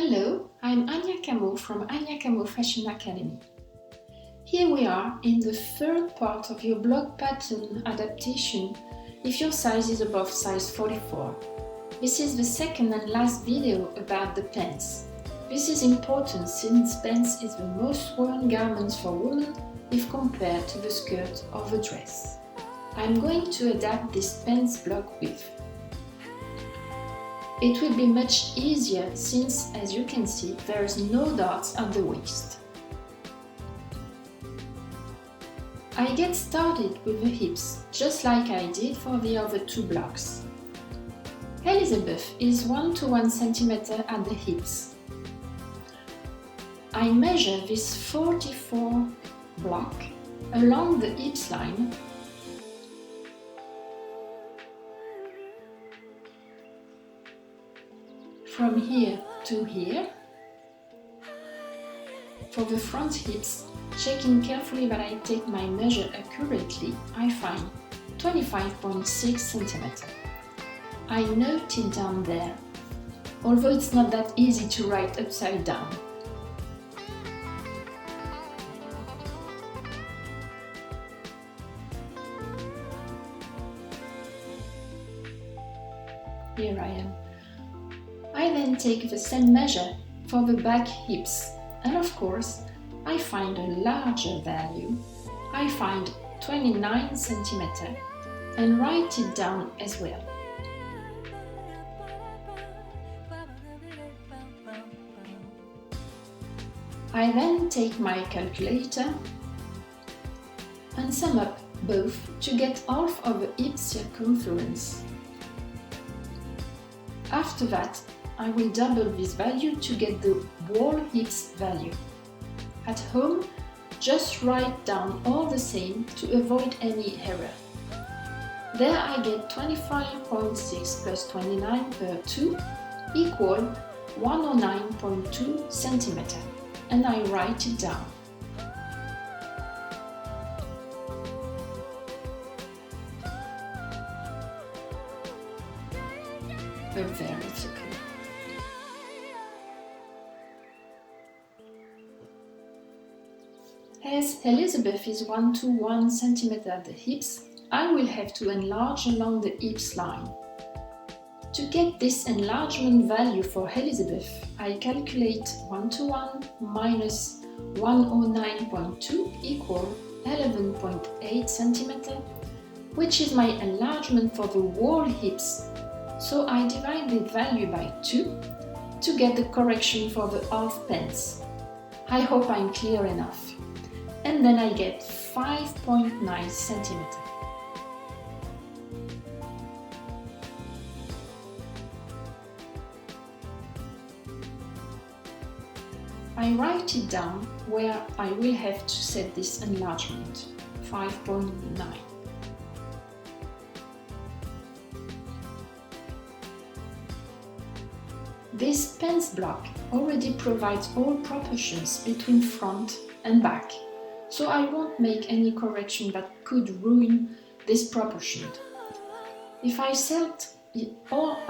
Hello, I'm Anya Camau from Anya Camau Fashion Academy. Here we are in the third part of your blog pattern adaptation if your size is above size 44. This is the second and last video about the pants. This is important since pants is the most worn garment for women if compared to the skirt or the dress. I'm going to adapt this pants block width. It will be much easier since, as you can see, there is no darts at the waist. I get started with the hips, just like I did for the other two blocks. Elizabeth is 1 to 1 cm at the hips. I measure this 44 block along the hips line from here to here. For the front hips, checking carefully that I take my measure accurately, I find 25.6 cm. I note it down there, although it's not that easy to write upside down. Here I am. I then take the same measure for the back hips, and of course, I find a larger value. I find 29 cm and write it down as well. I then take my calculator and sum up both to get half of the hip circumference. After that, I will double this value to get the wall hips value. At home, just write down all the same to avoid any error. There I get 25.6 plus 29 per 2 equal 109.2 cm, and I write it down. But there it's okay. As Elizabeth is 1 to 1 cm at the hips, I will have to enlarge along the hips line. To get this enlargement value for Elizabeth, I calculate 1 to 1 minus 109.2 equal 11.8 cm, which is my enlargement for the wall hips, so I divide the value by 2 to get the correction for the half pants. I hope I'm clear enough. And then I get 5.9 cm. I write it down where I will have to set this enlargement, 5.9. This pants block already provides all proportions between front and back, so I won't make any correction that could ruin this proportion. If I set half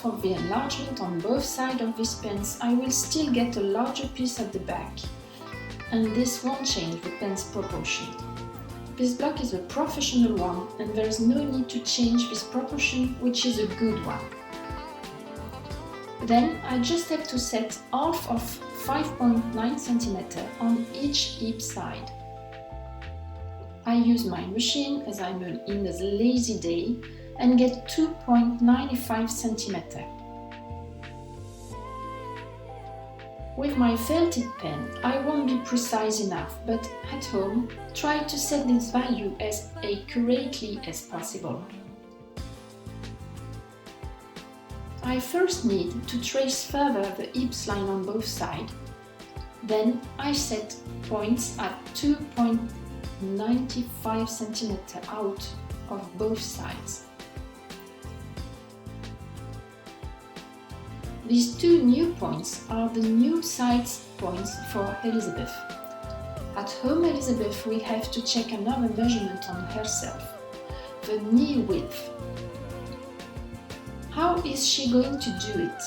of the enlargement on both sides of this pants, I will still get a larger piece at the back, and this won't change the pants proportion. This block is a professional one, and there is no need to change this proportion, which is a good one. Then I just have to set half of 5.9 cm on each hip side. I use my machine as I'm in a lazy day and get 2.95 cm. With my felted pen, I won't be precise enough, but at home, try to set this value as accurately as possible. I first need to trace further the hips line on both sides. Then I set points at 2.95 cm out of both sides. These two new points are the new size points for Elizabeth. At home, Elizabeth will have to check another measurement on herself, the knee width. How is she going to do it?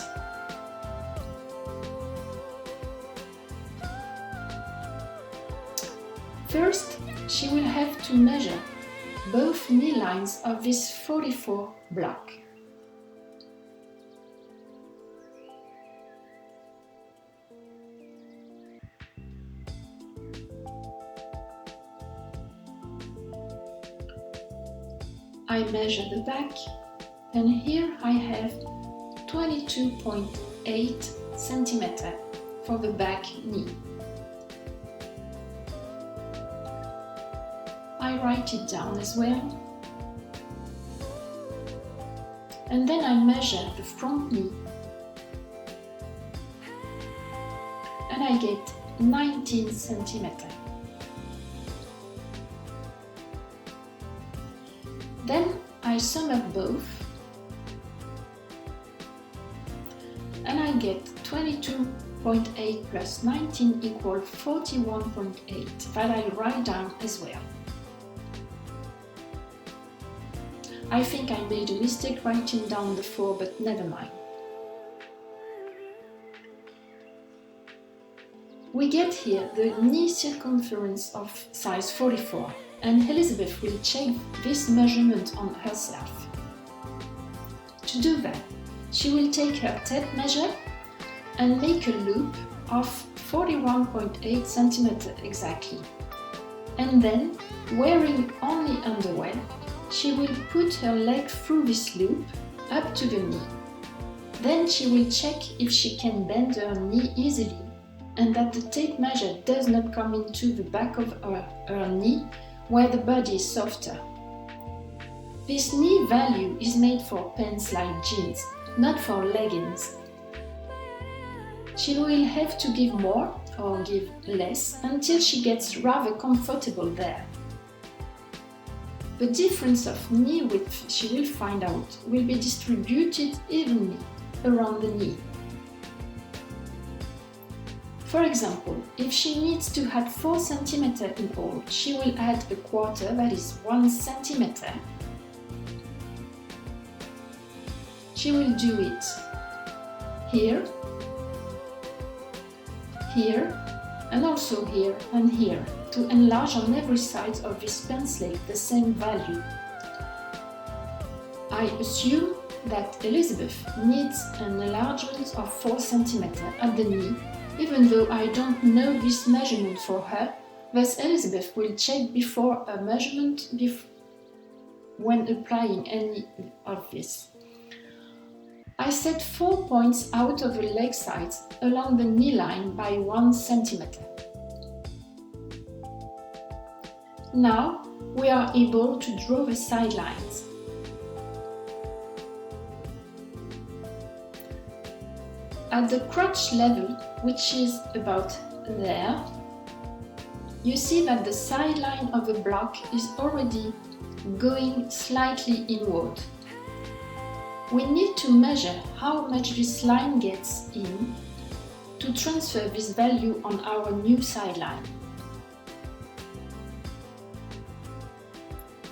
First, she will have to measure both knee lines of this 44 block. I measure the back, and here I have 22.8 cm for the back knee. I write it down as well, and then I measure the front knee, and I get 19 cm. Then I sum up both, and I get 22.8 plus 19 equal 41.8 that I write down as well. I think I made a mistake writing down the 4, but never mind. We get here the knee circumference of size 44, and Elizabeth will check this measurement on herself. To do that, she will take her tape measure and make a loop of 41.8 cm exactly. And then, wearing only underwear, she will put her leg through this loop up to the knee. Then she will check if she can bend her knee easily and that the tape measure does not come into the back of her knee where the body is softer. This knee value is made for pants like jeans, not for leggings. She will have to give more or give less until she gets rather comfortable there. The difference of knee width, she will find out, will be distributed evenly around the knee. For example, if she needs to add 4 cm in all, she will add a quarter, that is 1 cm. She will do it here, here, and also here and here, to enlarge on every side of this pants leg the same value. I assume that Elizabeth needs an enlargement of 4 cm at the knee, even though I don't know this measurement for her, thus Elizabeth will check before a measurement when applying any of this. I set 4 points out of the leg sides along the knee line by 1 cm. Now we are able to draw the side lines. At the crotch level, which is about there, you see that the side line of the block is already going slightly inward. We need to measure how much this line gets in to transfer this value on our new side line.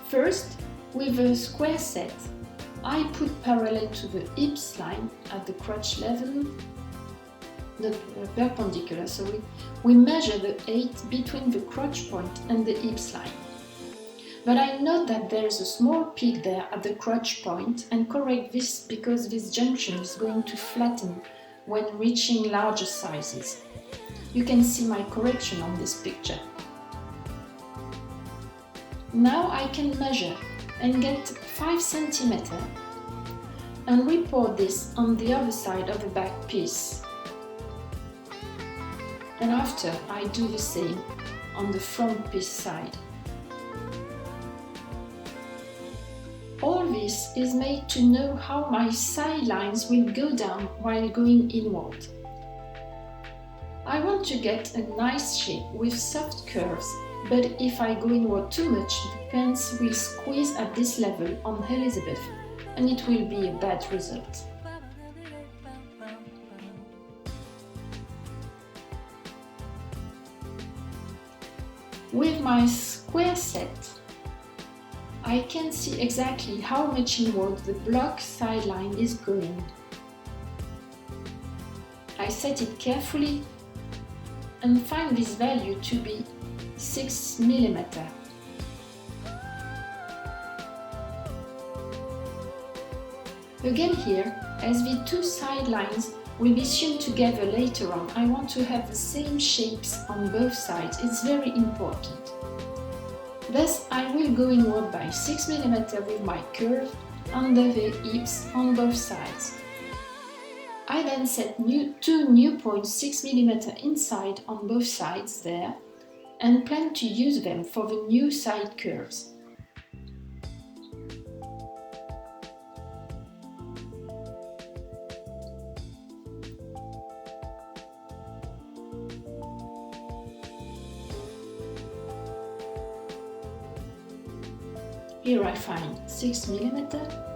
First, with a square set, I put parallel to the hips line at the crotch level, not perpendicular, sorry. We measure the height between the crotch point and the hips line. But I note that there is a small peak there at the crotch point and correct this because this junction is going to flatten when reaching larger sizes. You can see my correction on this picture. Now I can measure and get 5 cm and report this on the other side of the back piece. And after I do the same on the front piece side. All this is made to know how my side lines will go down while going inward. I want to get a nice shape with soft curves, but if I go inward too much, the pants will squeeze at this level on Elizabeth, and it will be a bad result. With my square set, I can see exactly how much inward the block side line is going. I set it carefully and find this value to be 6 mm. Again here, as the two side lines will be sewn together later on, I want to have the same shapes on both sides. It's very important. Thus, I will go inward by 6 mm with my curve under the hips on both sides. I then set two new points 6 mm inside on both sides there and plan to use them for the new side curves. Here I find 6 mm.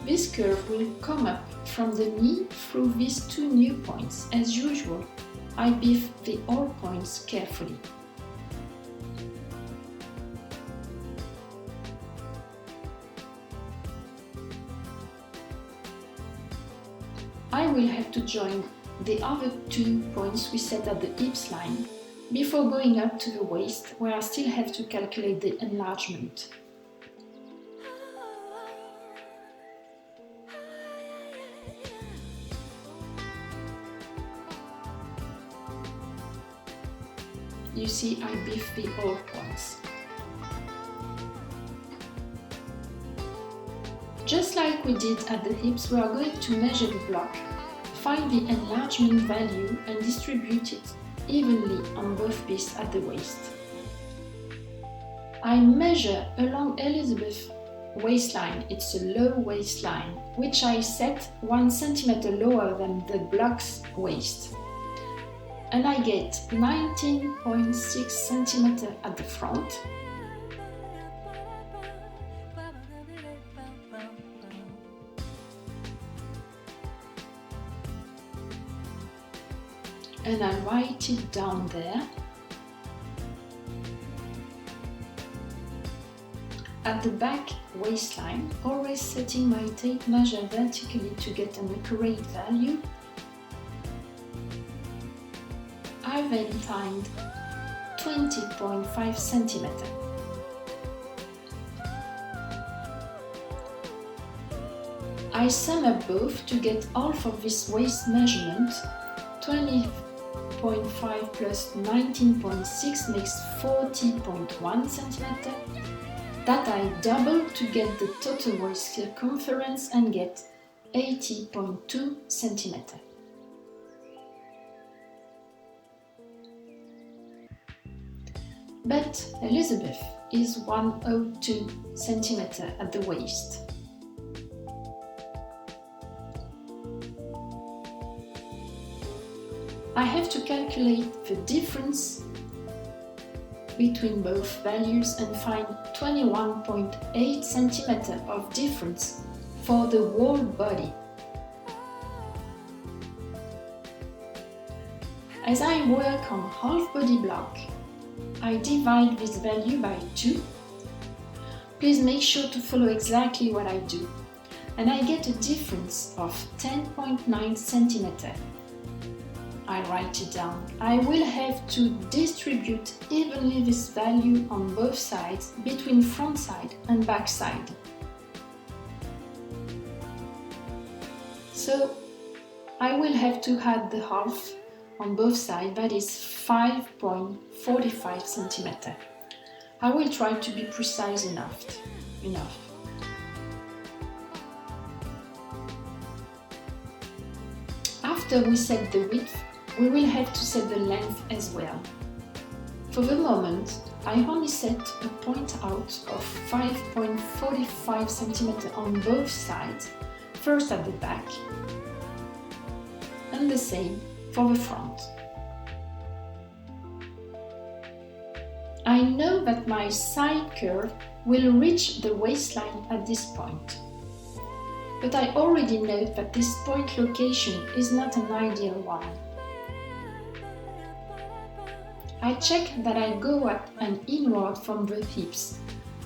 This curve will come up from the knee through these two new points. As usual, I beef the all points carefully. I will have to join the other 2 points we set at the hips line before going up to the waist, where I still have to calculate the enlargement. You see, I beef the all points. Just like we did at the hips, we are going to measure the block, find the enlargement value and distribute it evenly on both pieces at the waist. I measure along Elizabeth's waistline, it's a low waistline, which I set 1 cm lower than the block's waist. And I get 19.6 cm at the front, and I write it down there. At the back waistline, always setting my tape measure vertically to get an accurate value, I then find 20.5 cm. I sum up both to get half of this waist measurement. 20.5 plus 19.6 makes 40.1 cm. That I double to get the total waist circumference and get 80.2 cm. But Elizabeth is 102 cm at the waist. I have to calculate the difference between both values and find 21.8 cm of difference for the whole body. As I work on half body block, I divide this value by 2. Please make sure to follow exactly what I do. And I get a difference of 10.9 cm. I write it down. I will have to distribute evenly this value on both sides between front side and back side. So I will have to add the half on both sides, that is 5.45 cm. I will try to be precise enough. After we set the width, we will have to set the length as well. For the moment, I only set a point out of 5.45 cm on both sides, first at the back, and the same for the front. I know that my side curve will reach the waistline at this point, but I already note that this point location is not an ideal one. I check that I go up and inward from the hips,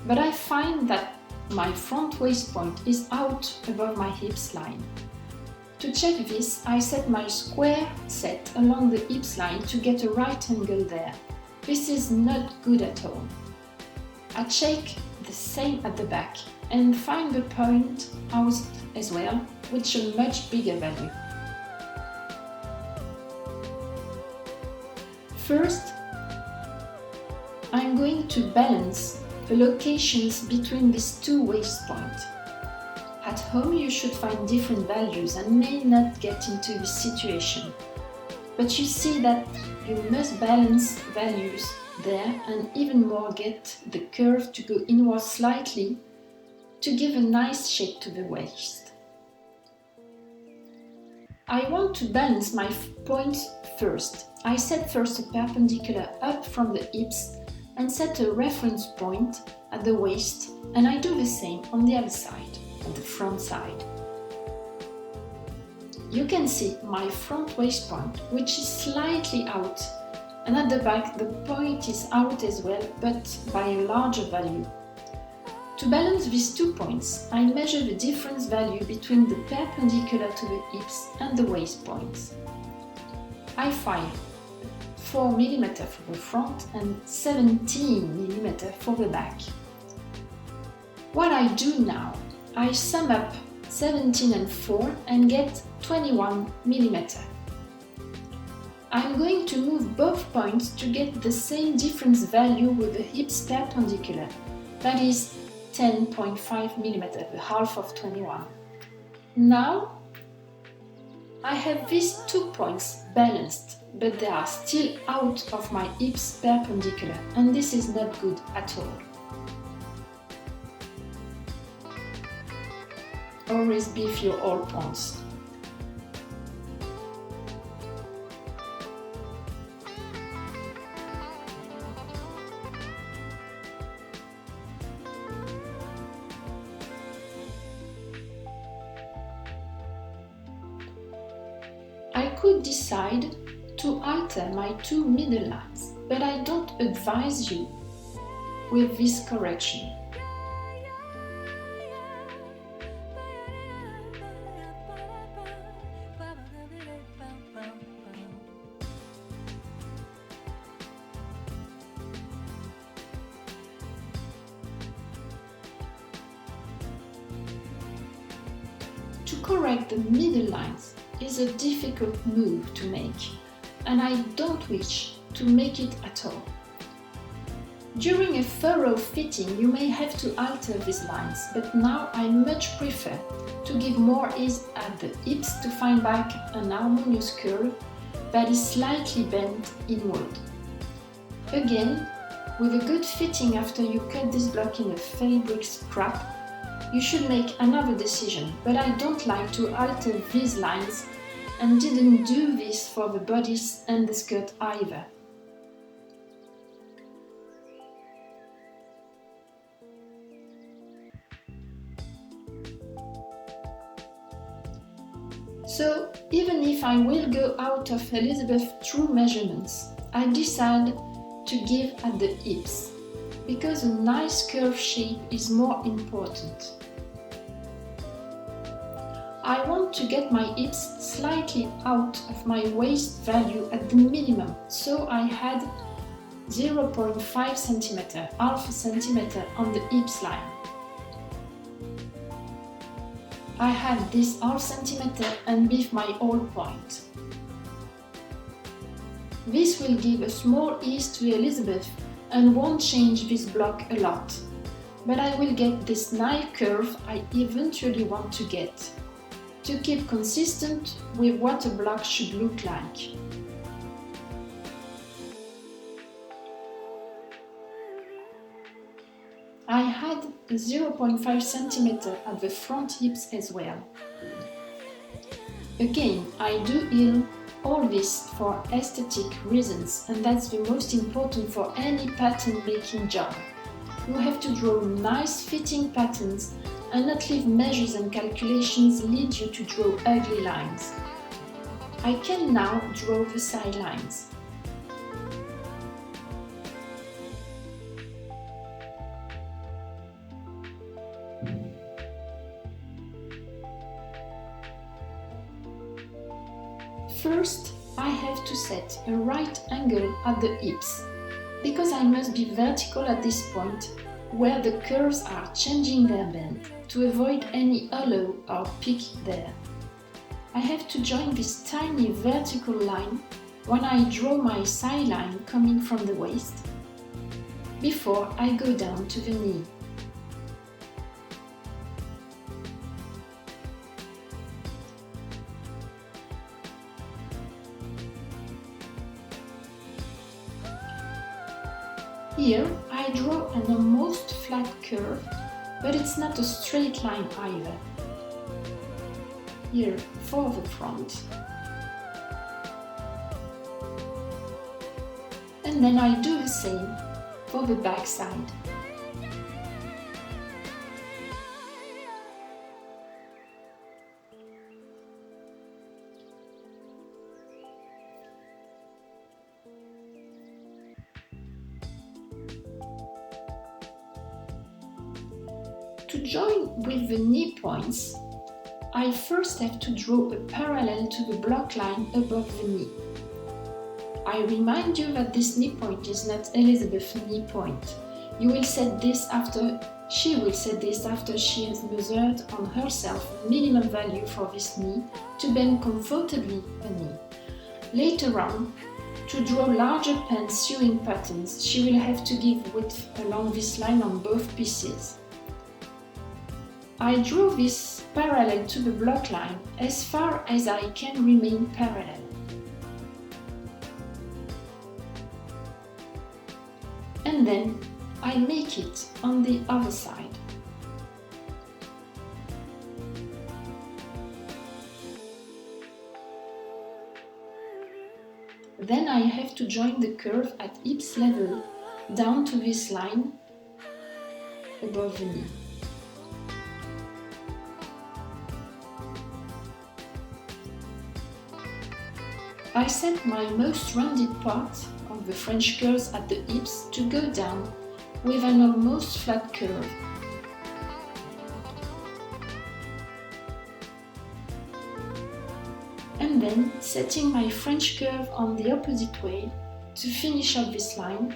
but I find that my front waist point is out above my hips line. To check this, I set my square set along the hips line to get a right angle there. This is not good at all. I check the same at the back and find the point out as well, which is a much bigger value. First, I'm going to balance the locations between these two waist points. At home you should find different values and may not get into this situation. But you see that you must balance values there and even more get the curve to go inward slightly to give a nice shape to the waist. I want to balance my points first. I set first a perpendicular up from the hips and set a reference point at the waist, and I do the same on the other side, on the front side. You can see my front waist point, which is slightly out, and at the back the point is out as well, but by a larger value. To balance these 2 points, I measure the difference value between the perpendicular to the hips and the waist points. I find 4 mm for the front and 17 mm for the back. What I do now, I sum up 17 and 4 and get 21 mm. I'm going to move both points to get the same difference value with the hips perpendicular, that is 10.5 mm, the half of 21. Now, I have these 2 points balanced, but they are still out of my hips perpendicular, and this is not good at all. Always beef your all points. I could decide to alter my 2 middle lines, but I don't advise you with this correction. To correct the middle lines is a difficult move to make, and I don't wish to make it at all. During a thorough fitting you may have to alter these lines, but now I much prefer to give more ease at the hips to find back an harmonious curve that is slightly bent inward. Again, with a good fitting after you cut this block in a fabric scrap, you should make another decision, but I don't like to alter these lines and didn't do this for the bodice and the skirt either. So, even if I will go out of Elizabeth's true measurements, I decide to give at the hips, because a nice curve shape is more important. I want to get my hips slightly out of my waist value at the minimum, so I had 0.5 cm, half a centimeter on the hips line. I had this half centimeter and beef my all point. This will give a small ease to Elizabeth and won't change this block a lot, but I will get this nice curve I eventually want to get, to keep consistent with what a block should look like. I had 0.5 cm at the front hips as well. Again, I do all this for aesthetic reasons, and that's the most important for any pattern making job. You have to draw nice fitting patterns and not leave measures and calculations lead you to draw ugly lines. I can now draw the side lines. First, I have to set a right angle at the hips, because I must be vertical at this point where the curves are changing their bend to avoid any hollow or peak there. I have to join this tiny vertical line when I draw my side line coming from the waist before I go down to the knee. Here I draw an almost flat curve, but it's not a straight line either. Here for the front. And then I do the same for the back side. To join with the knee points, I first have to draw a parallel to the block line above the knee. I remind you that this knee point is not Elizabeth's knee point. She will set this after she has measured on herself a minimum value for this knee to bend comfortably a knee. Later on, to draw larger pants sewing patterns, she will have to give width along this line on both pieces. I draw this parallel to the block line as far as I can remain parallel. And then I make it on the other side. Then I have to join the curve at hips level down to this line above the knee. I set my most rounded part of the French curves at the hips to go down with an almost flat curve. And then setting my French curve on the opposite way to finish up this line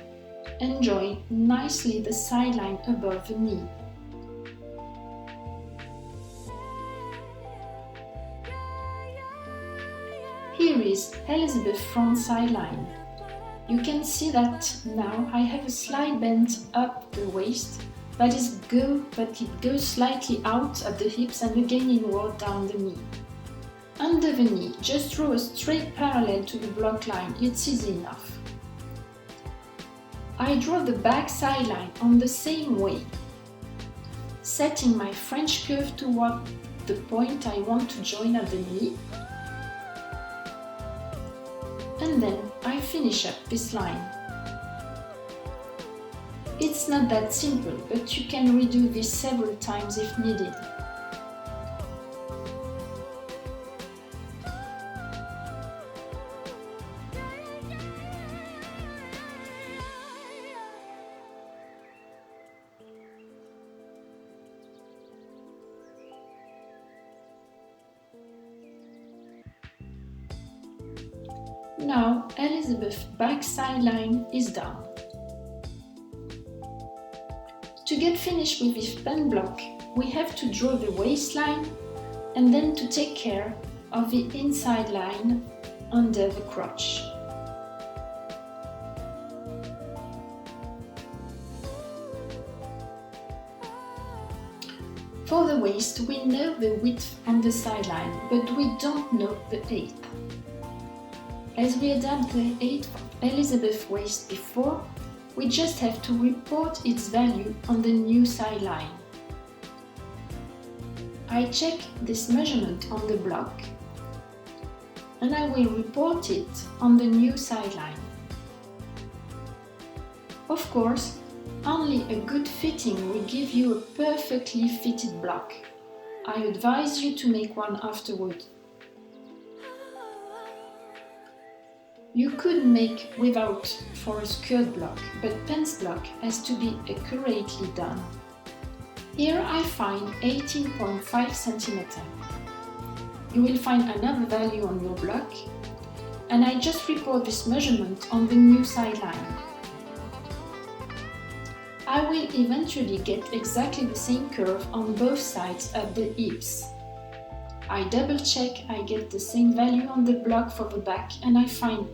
and join nicely the side line above the knee. Here is Elizabeth's front side line. You can see that now I have a slight bend up the waist, but it goes slightly out at the hips and again inward down the knee. Under the knee, just draw a straight parallel to the block line, it's easy enough. I draw the back side line on the same way, setting my French curve toward the point I want to join at the knee. And then I finish up this line. It's not that simple, but you can redo this several times if needed. Now Elizabeth's back side line is done. To get finished with this bend block, we have to draw the waistline and then to take care of the inside line under the crotch. For the waist, we know the width on the side line, but we don't know the eighth. As we adapt the eighth of Elizabeth's waist before, we just have to report its value on the new side line. I check this measurement on the block and I will report it on the new side line. Of course, only a good fitting will give you a perfectly fitted block. I advise you to make one afterward. You could make without for a skirt block, but pants block has to be accurately done. Here I find 18.5 cm. You will find another value on your block and I just report this measurement on the new sideline. I will eventually get exactly the same curve on both sides at the hips. I double check I get the same value on the block for the back, and I find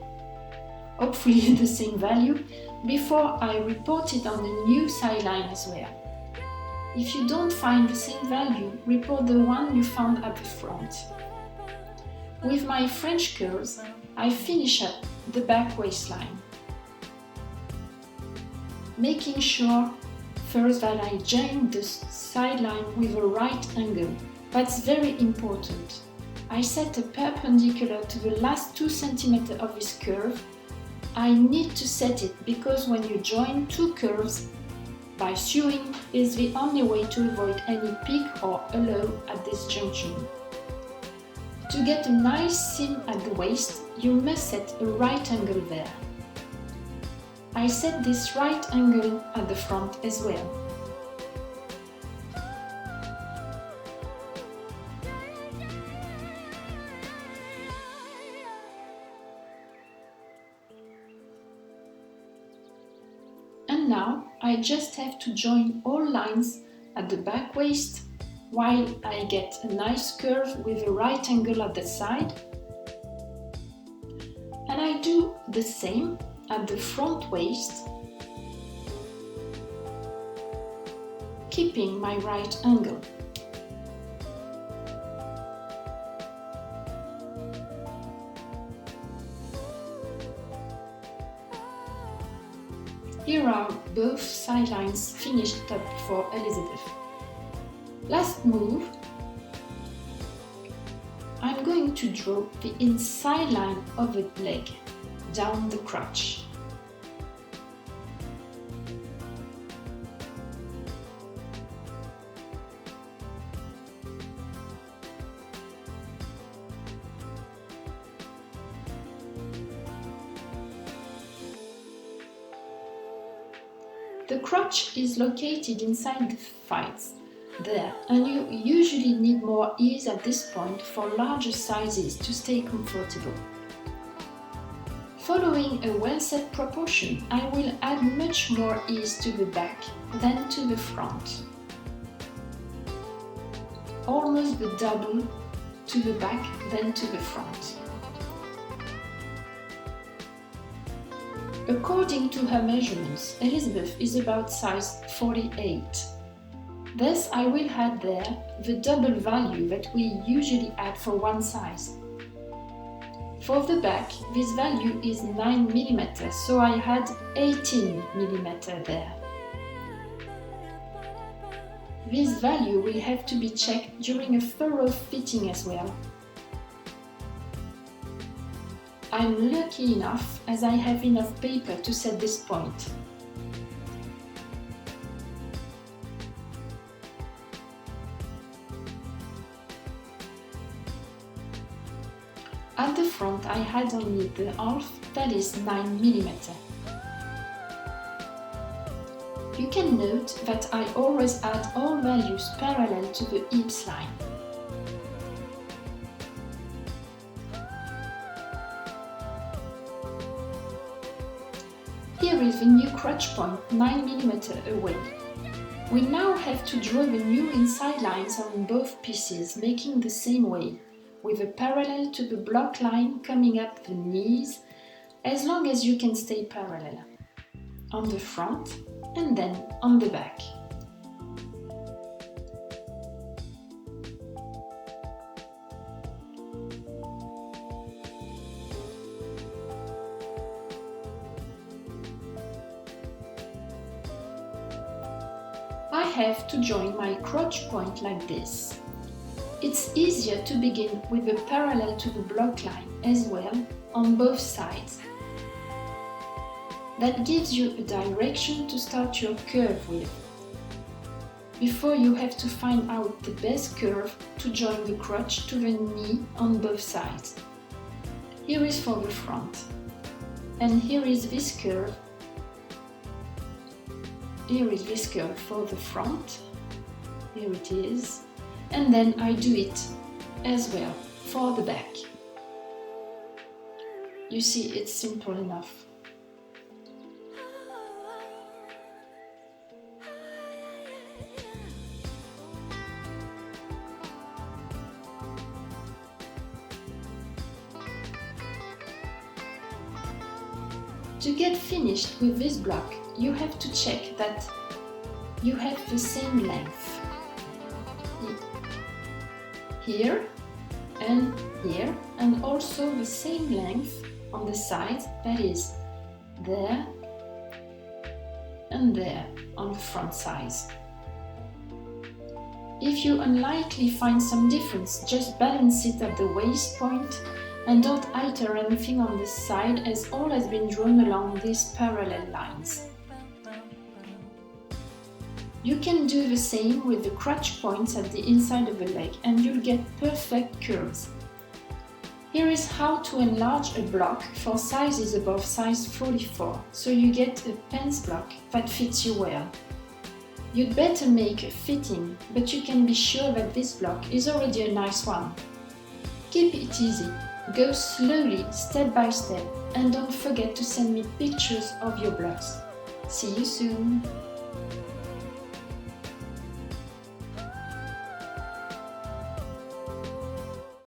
hopefully the same value before I report it on the new sideline as well. If you don't find the same value, report the one you found at the front. With my French curves, I finish at the back waistline, making sure first that I join the sideline with a right angle. That's very important. I set a perpendicular to the last 2 cm of this curve. I need to set it because when you join two curves, by sewing is the only way to avoid any peak or hollow at this junction. To get a nice seam at the waist, you must set a right angle there. I set this right angle at the front as well. And now I just have to join all lines at the back waist while I get a nice curve with a right angle at the side. And I do the same at the front waist, keeping my right angle. Here are both sidelines finished up for Elizabeth. Last move, I'm going to draw the inside line of the leg down the crotch. The crotch is located inside the thighs there, and you usually need more ease at this point for larger sizes to stay comfortable. Following a well-set proportion, I will add much more ease to the back than to the front. Almost the double to the back than to the front. According to her measurements, Elizabeth is about size 48. Thus, I will add there the double value that we usually add for one size. For the back, this value is 9 mm, so I had 18 mm there. This value will have to be checked during a thorough fitting as well. I'm lucky enough as I have enough paper to set this point. At the front I had only the half, that is 9 mm. You can note that I always add all values parallel to the hips line. Here is the new crotch point 9 mm away. We now have to draw the new inside lines on both pieces, making the same way, with a parallel to the block line coming up the knees, as long as you can stay parallel, on the front and then on the back. I have to join my crotch point like this. It's easier to begin with a parallel to the block line as well on both sides. That gives you a direction to start your curve with, before you have to find out the best curve to join the crotch to the knee on both sides. Here is for the front, and here is this curve. Here is this curve for the front, here it is, and then I do it as well for the back. You see, it's simple enough. To get finished with this block, you have to check that you have the same length. Here and also the same length on the sides, that is there and there on the front sides. If you unlikely find some difference, just balance it at the waist point and don't alter anything on this side, as all has been drawn along these parallel lines. You can do the same with the crotch points at the inside of the leg and you'll get perfect curves. Here is how to enlarge a block for sizes above size 44, so you get a pants block that fits you well. You'd better make a fitting, but you can be sure that this block is already a nice one. Keep it easy, go slowly, step by step, and don't forget to send me pictures of your blocks. See you soon!